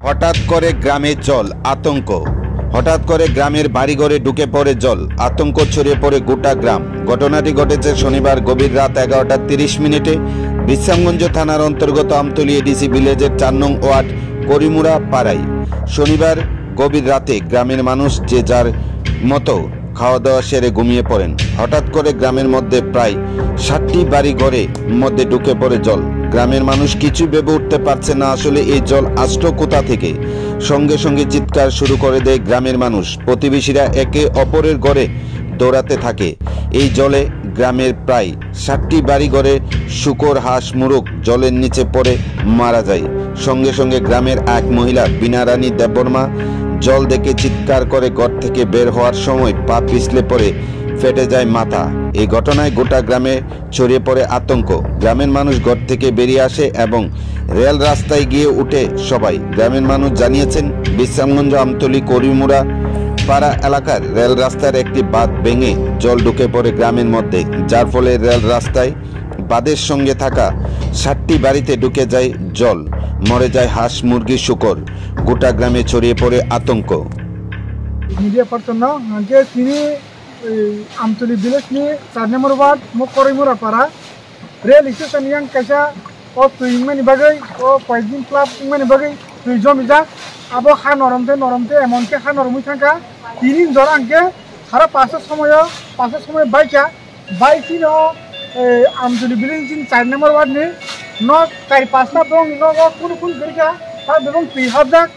হঠাৎ করে গ্রামে জল, আতঙ্ক। হঠাৎ করে গ্রামের বাড়িঘরে ঢুকে পড়ে জল, আতঙ্ক ছড়িয়ে পড়ে গোটা গ্রাম। ঘটনাটি ঘটেছে শনিবার গভীর রাত 11:30 বিশ্রামগঞ্জ থানার অন্তর্গত আমতলী এডিসি ভিলেজের 4 নং ওয়ার্ড করিমুরা পাড়ায়। শনিবার গভীর রাতে গ্রামের মানুষ যে যার মতো খাওয়া দাওয়া সেরে ঘুমিয়ে পড়েন। হঠাৎ করে গ্রামের মধ্যে প্রায় 60টি বাড়ি ঘরের মধ্যে ঢুকে পড়ে জল। গ্রামের মানুষ কিছু ভেবে উঠতে পারছে না আসলে এই জল আসলো কোথা থেকে। সঙ্গে সঙ্গে চিৎকার শুরু করে দেয় গ্রামের মানুষ। প্রতিবেশীরা একে অপরের ঘরে দৌড়াতে থাকে। এই জলে গ্রামের প্রায় 60টি বাড়ি ঘরে শূকর, হাঁস, মুরগ জলের নিচে পড়ে মারা যায়। সঙ্গে সঙ্গে গ্রামের এক মহিলা বিনা রানী দেববর্মা জল দেখে চিৎকার করে ঘর থেকে বের হওয়ার সময় পা পিছলে পড়ে ফেটে যায় মাথা। এই ঘটনায় গোটা গ্রামে ছড়িয়ে পড়ে আতঙ্ক। গ্রামের মানুষ ঘর থেকে বেরিয়ে আসে এবং রেল রাস্তায় গিয়ে উঠে সবাই। গ্রামের মানুষ জানিয়েছেন, বিশ্রামগঞ্জ আমতলী করিমুরা পাড়া এলাকার রেল রাস্তার একটি বাঁধ ভেঙে জল ঢুকে পড়ে গ্রামের মধ্যে, যার ফলে রেল রাস্তায় বাঁধের সঙ্গে থাকা 60টি বাড়িতে ঢুকে যায় জল। মরে যায় হাঁস, মুরগি, শূকর। গোটা গ্রামে ছড়িয়ে পড়ে আতঙ্ক। মিডিয়া পার্সন আগে তিনি আমতলী ভিলেজनि 4 নম্বর ওয়ার্ড করিমুরা পাড়া rail station yang kaisa o tuingmani bagai o কয়েকদিন ক্লাব ইংমানি বাগৈ তুই জমিজা আবো খা নরমতে এমনকে খা নরমই থাকা তিন জ্বর আঙ্কে সারা পাঁচের সময় বাইকি ন আমতলী ভিলেজ 4 নম্বর ওয়ার্ডনি ন 4-5টা বং ন কোন গরিকা তার এবং তুই হাবজাক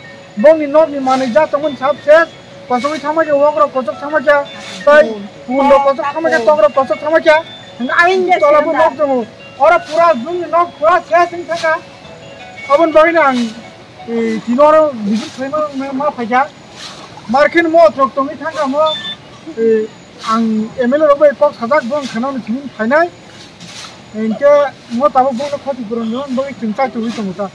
বং ন মানে যা তখন সব শেষ কসবই থামাকে ওগর কচক থামাকে তাই পুলো কচক থামাকে তগর কচক থামাকে আইন তলাবো নক দङ ওরা পুরা জুন নক পুরা শেষ থাকা অবন বাগিনা আং তিনর বিজু থৈমা মা ফাইকা মার্কিন মো ট্রকটমি থাকা মো आं एमएलए रबो पक साजाक बं खानाव थिन फाइनाय इनके मो ताबो बंनो खति पुरन बं चिंता चुरि तंगता